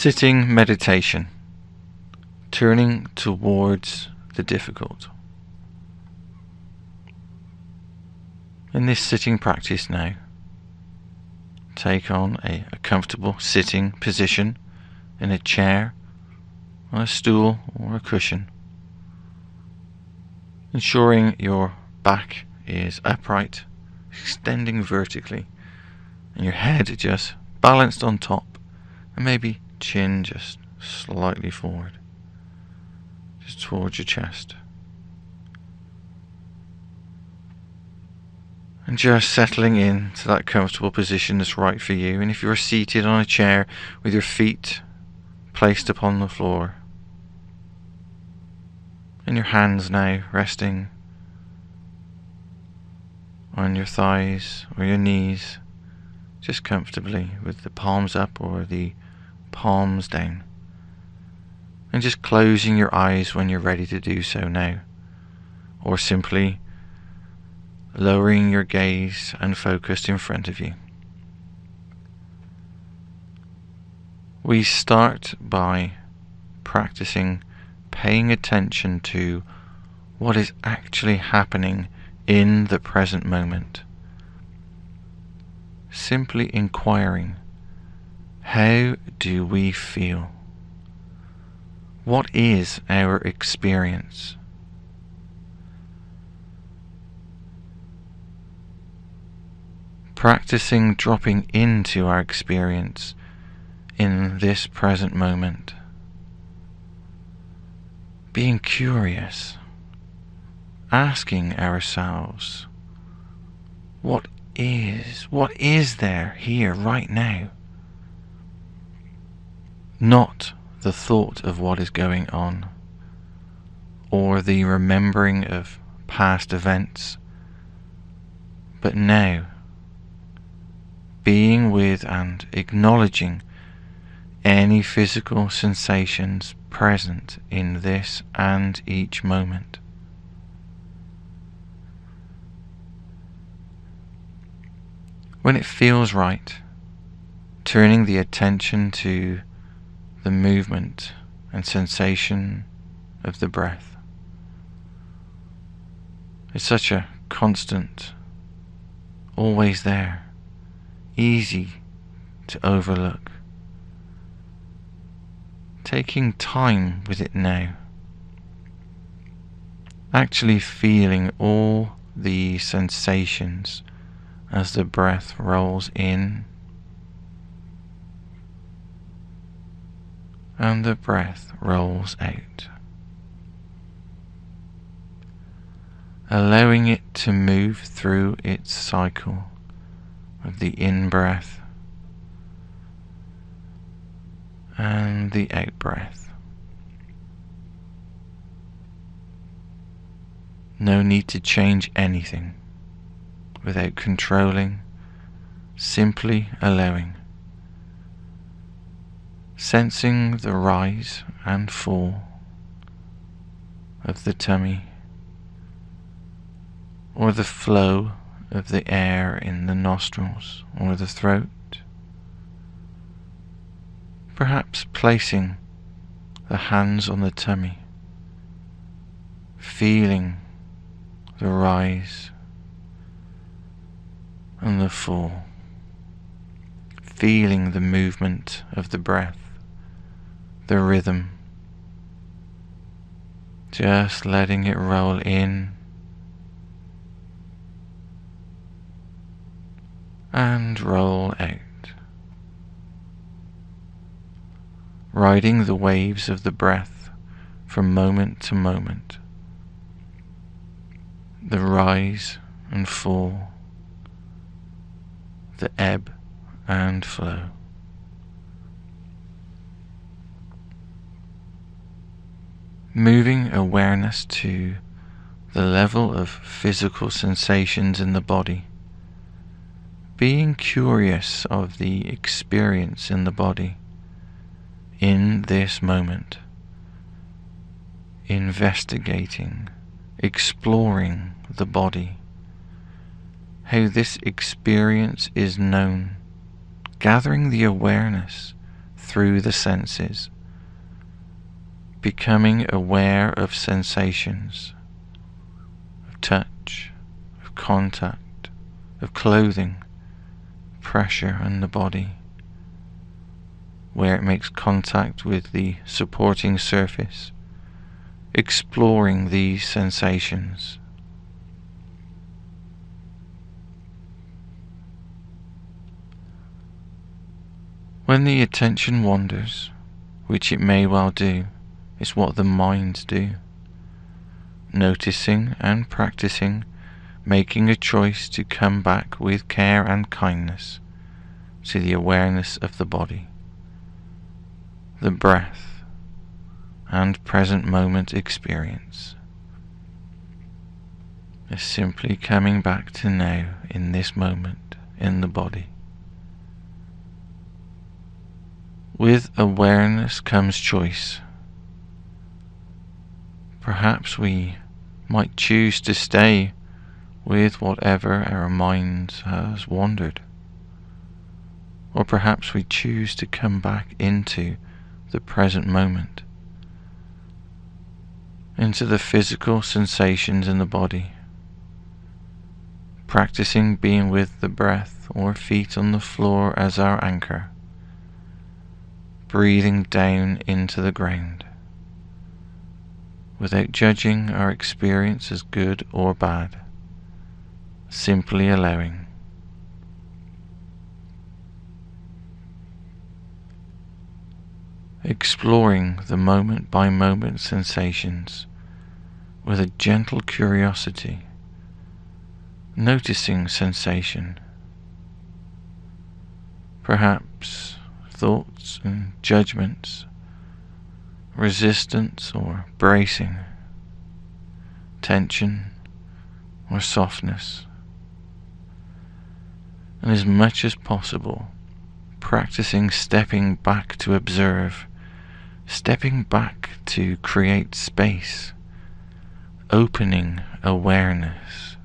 Sitting meditation, turning towards the difficult. In this sitting practice now, take on a comfortable sitting position in a chair, on a stool or a cushion, ensuring your back is upright, extending vertically, and your head just balanced on top, and maybe chin just slightly forward, just towards your chest. And just settling in to that comfortable position that's right for you. And if you're seated on a chair with your feet placed upon the floor, and your hands now resting on your thighs or your knees, just comfortably with the palms up or the palms down, and just closing your eyes when you're ready to do so now, or simply lowering your gaze and focused in front of you. We start by practicing paying attention to what is actually happening in the present moment. Simply inquiring, how do we feel? What is our experience? Practicing dropping into our experience in this present moment. Being curious, asking ourselves, what is there here right now? Not the thought of what is going on, or the remembering of past events, but now, being with and acknowledging any physical sensations present in this and each moment. When it feels right, turning the attention to the movement and sensation of the breath. It's such a constant, always there, easy to overlook. Taking time with it now, actually feeling all the sensations as the breath rolls in and the breath rolls out. Allowing it to move through its cycle of the in-breath and the out-breath. No need to change anything without controlling, simply allowing. Sensing the rise and fall of the tummy, or the flow of the air in the nostrils or the throat. Perhaps placing the hands on the tummy, feeling the rise and the fall, feeling the movement of the breath, the rhythm, just letting it roll in and roll out, riding the waves of the breath from moment to moment, the rise and fall, the ebb and flow. Moving awareness to the level of physical sensations in the body, being curious of the experience in the body in this moment, investigating, exploring the body, how this experience is known, gathering the awareness through the senses, becoming aware of sensations, of touch, of contact, of clothing, pressure on the body, where it makes contact with the supporting surface, exploring these sensations. When the attention wanders, which it may well do, it's what the minds do. Noticing and practicing, making a choice to come back with care and kindness to the awareness of the body, the breath, and present moment experience. Is simply coming back to now in this moment in the body. With awareness comes choice. Perhaps we might choose to stay with whatever our mind has wandered. Or perhaps we choose to come back into the present moment, into the physical sensations in the body, practicing being with the breath or feet on the floor as our anchor, breathing down into the ground, without judging our experience as good or bad, simply allowing. Exploring the moment-by-moment sensations with a gentle curiosity, noticing sensation, perhaps thoughts and judgments, resistance or bracing, tension or softness, and as much as possible practicing stepping back to observe, stepping back to create space, opening awareness,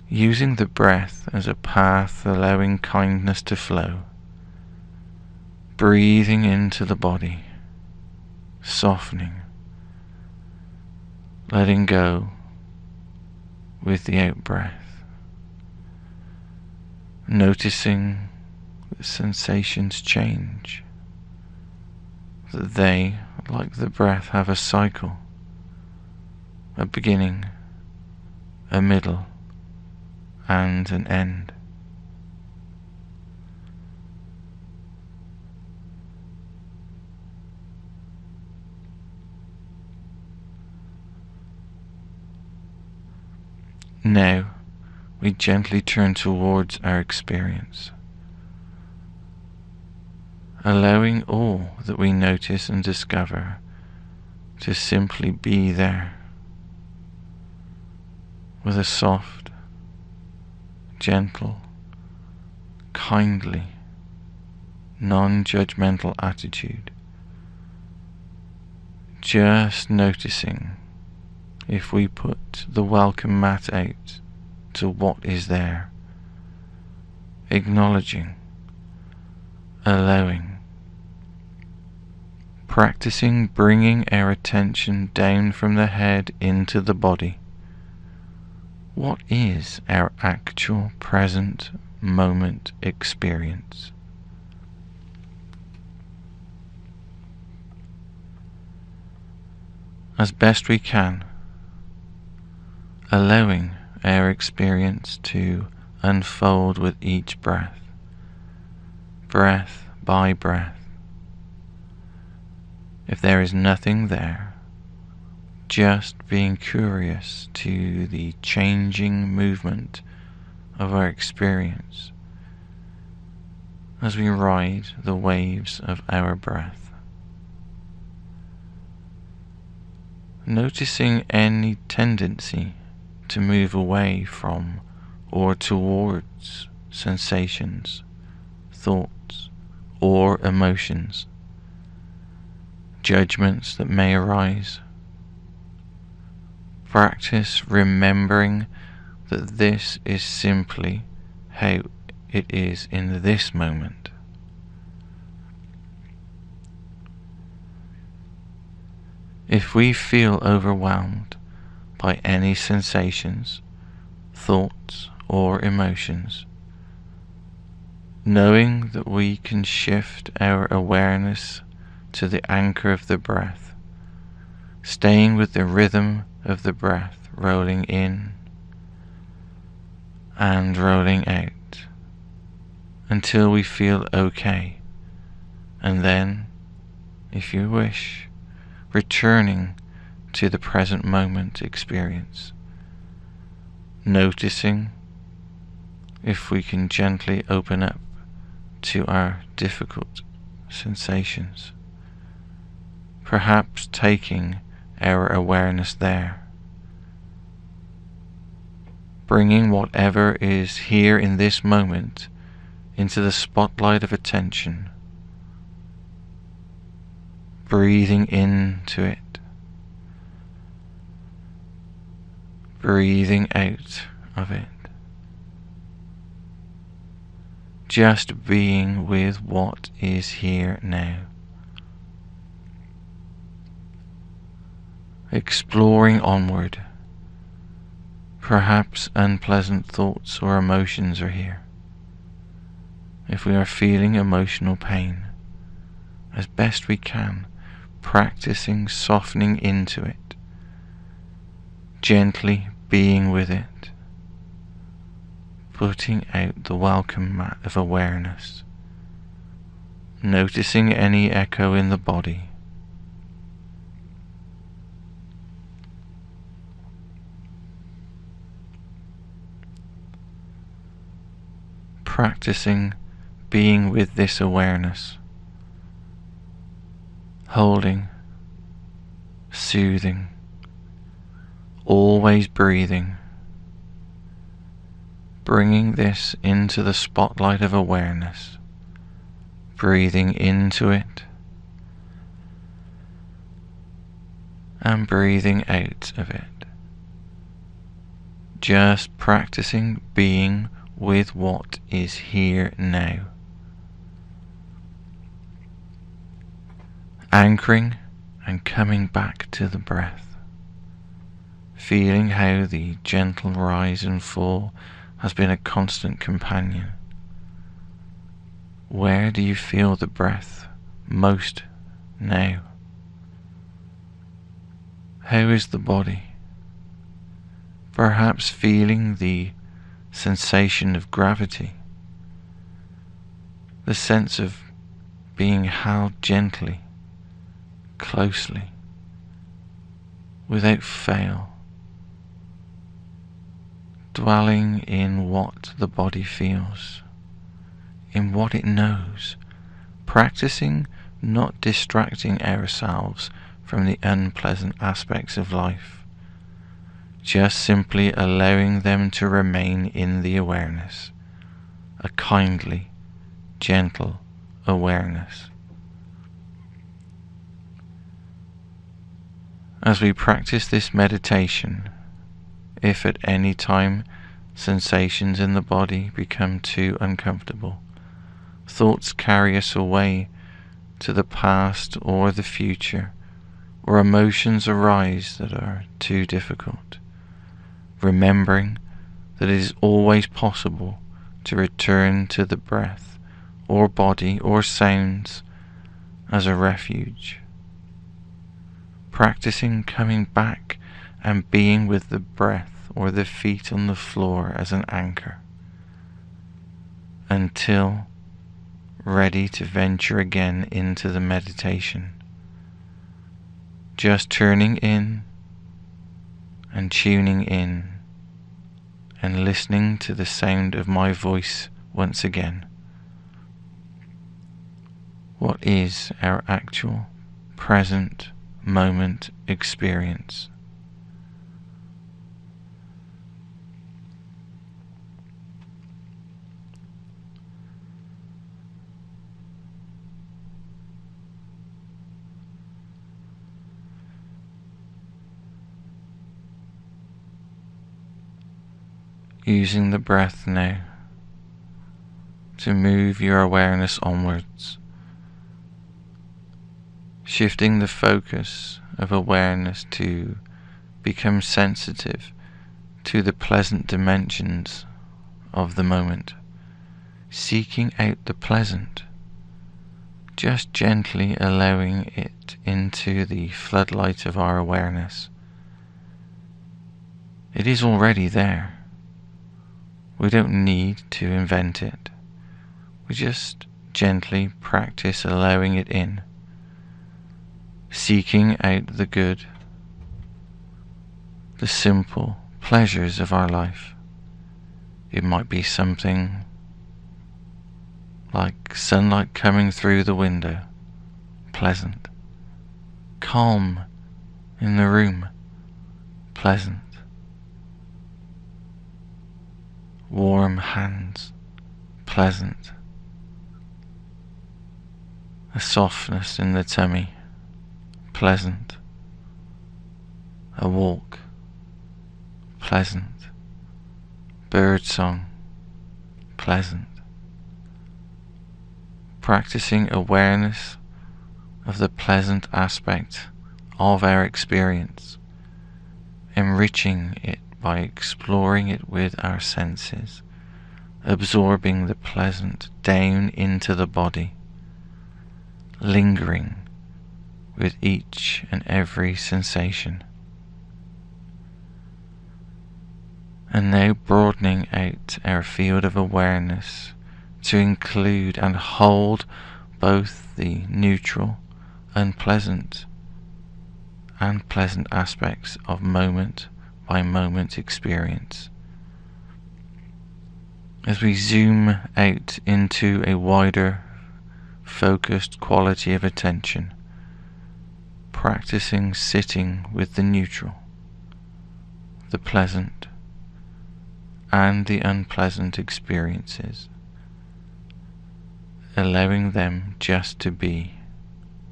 using the breath as a path allowing kindness to flow, breathing into the body, softening, letting go with the out-breath, noticing that sensations change, that they, like the breath, have a cycle, a beginning, a middle, and an end. Now, we gently turn towards our experience, allowing all that we notice and discover to simply be there, with a soft, gentle, kindly, non-judgmental attitude, just noticing if we put the welcome mat out to what is there, acknowledging, allowing, practicing bringing our attention down from the head into the body. What is our actual present moment experience? As best we can, allowing our experience to unfold with each breath, breath by breath. If there is nothing there, just being curious to the changing movement of our experience as we ride the waves of our breath. Noticing any tendency to move away from or towards sensations, thoughts, or emotions, judgments that may arise. Practice remembering that this is simply how it is in this moment, If we feel overwhelmed by any sensations, thoughts, or emotions, knowing that we can shift our awareness to the anchor of the breath, staying with the rhythm of the breath, rolling in and rolling out until we feel okay, and then, if you wish, returning to the present moment experience, noticing if we can gently open up to our difficult sensations, perhaps taking our awareness there, bringing whatever is here in this moment into the spotlight of attention, breathing into it, breathing out of it, just being with what is here now, exploring onward. Perhaps unpleasant thoughts or emotions are here. If we are feeling emotional pain, as best we can, practicing softening into it, gently being with it, putting out the welcome mat of awareness, noticing any echo in the body, practicing being with this awareness, holding, soothing, always breathing, bringing this into the spotlight of awareness, breathing into it and breathing out of it, just practicing being with what is here now, anchoring and coming back to the breath, feeling how the gentle rise and fall has been a constant companion. Where do you feel the breath most now? How is the body? Perhaps feeling the sensation of gravity, the sense of being held gently, closely, without fail, dwelling in what the body feels, in what it knows, practicing not distracting ourselves from the unpleasant aspects of life, just simply allowing them to remain in the awareness, a kindly, gentle awareness. As we practice this meditation, if at any time sensations in the body become too uncomfortable, thoughts carry us away to the past or the future, or emotions arise that are too difficult, remembering that it is always possible to return to the breath or body or sounds as a refuge, practicing coming back and being with the breath or the feet on the floor as an anchor, until ready to venture again into the meditation, just turning in and tuning in and listening to the sound of my voice once again. What is our actual present moment experience? Using the breath now to move your awareness onwards, shifting the focus of awareness to become sensitive to the pleasant dimensions of the moment, seeking out the pleasant, just gently allowing it into the floodlight of our awareness. It is already there. We don't need to invent it. We just gently practice allowing it in, seeking out the good, the simple pleasures of our life. It might be something like sunlight coming through the window, pleasant. Calm in the room, pleasant. Warm hands, pleasant. A softness in the tummy, pleasant. A walk, pleasant. Birdsong, pleasant. Practicing awareness of the pleasant aspect of our experience, enriching it by exploring it with our senses, absorbing the pleasant down into the body, lingering with each and every sensation. And now broadening out our field of awareness to include and hold both the neutral, unpleasant, and pleasant aspects of moment by moment experience. As we zoom out into a wider, focused quality of attention, practicing sitting with the neutral, the pleasant, and the unpleasant experiences, allowing them just to be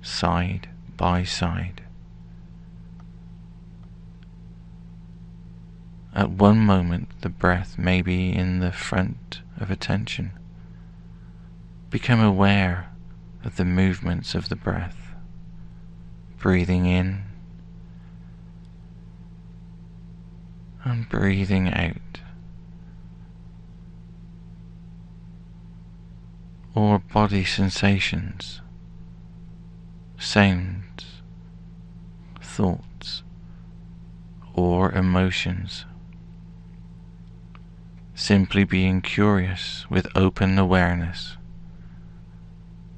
side by side. At one moment the breath may be in the front of attention. Become aware of the movements of the breath, breathing in and breathing out, or body sensations, sounds, thoughts, or emotions. Simply being curious with open awareness,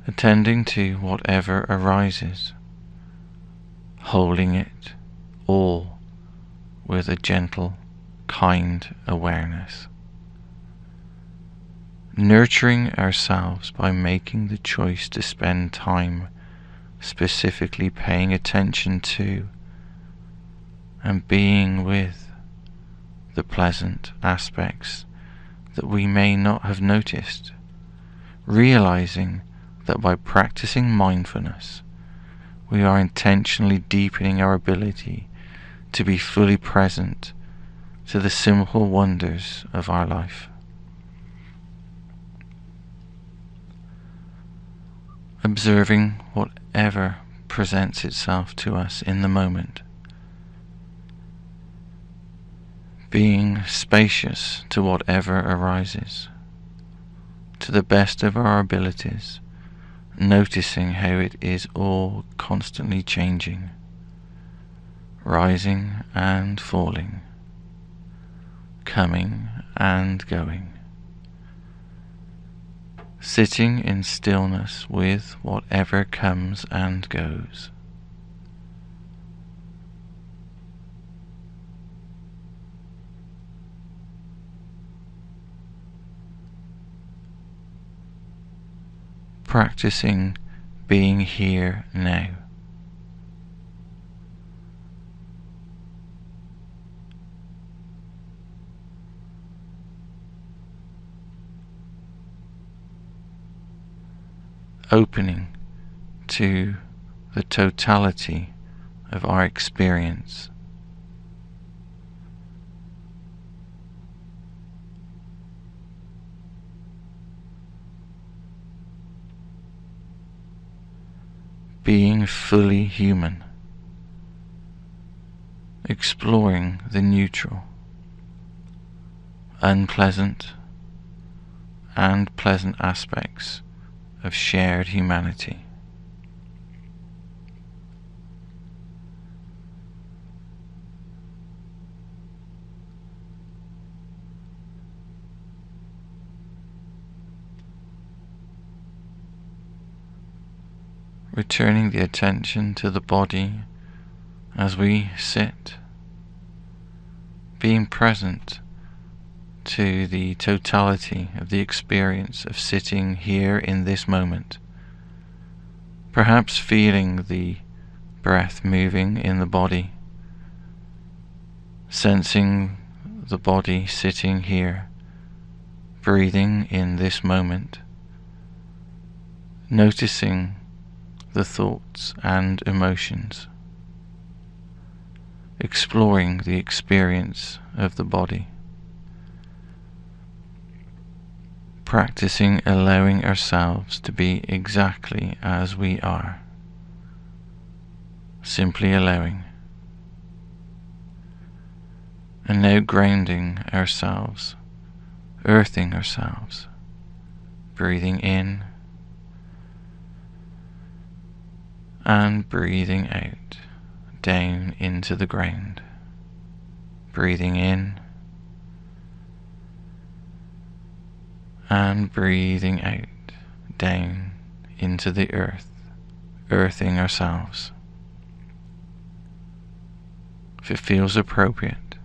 attending to whatever arises, holding it all with a gentle, kind awareness. Nurturing ourselves by making the choice to spend time specifically paying attention to and being with the pleasant aspects that we may not have noticed, realizing that by practicing mindfulness, we are intentionally deepening our ability to be fully present to the simple wonders of our life. Observing whatever presents itself to us in the moment, being spacious to whatever arises, to the best of our abilities, noticing how it is all constantly changing, rising and falling, coming and going. Sitting in stillness with whatever comes and goes. Practicing being here now. Opening to the totality of our experience. Being fully human, exploring the neutral, unpleasant and pleasant aspects of shared humanity. Returning the attention to the body as we sit, being present to the totality of the experience of sitting here in this moment, perhaps feeling the breath moving in the body, sensing the body sitting here, breathing in this moment, noticing the thoughts and emotions, exploring the experience of the body, practicing allowing ourselves to be exactly as we are, simply allowing, and now grounding ourselves, earthing ourselves, breathing in and breathing out, down into the ground. Breathing in and breathing out, down into the earth, earthing ourselves. If it feels appropriate,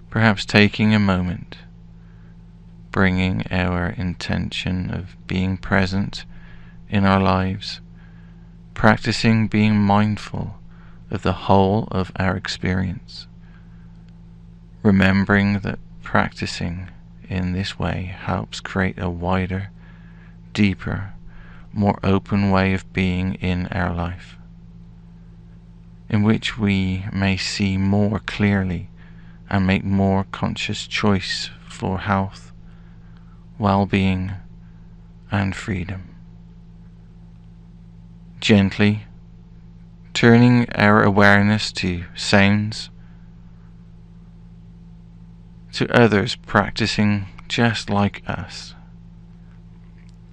perhaps taking a moment, bringing our intention of being present in our lives, practicing being mindful of the whole of our experience, remembering that practicing in this way helps create a wider, deeper, more open way of being in our life, in which we may see more clearly and make more conscious choice for health, well-being and freedom. Gently turning our awareness to sounds, to others practicing just like us.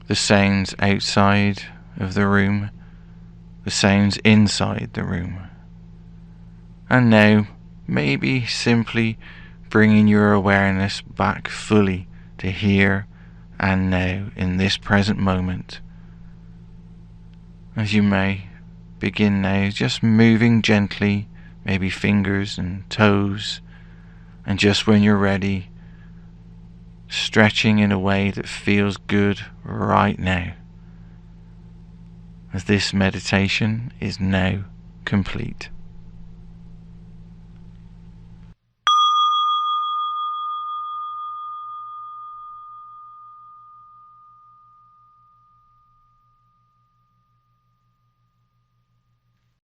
The sounds outside of the room, the sounds inside the room. And now, maybe simply bringing your awareness back fully to here and now in this present moment. As you may begin now, just moving gently, maybe fingers and toes, and just when you're ready, stretching in a way that feels good right now, as this meditation is now complete.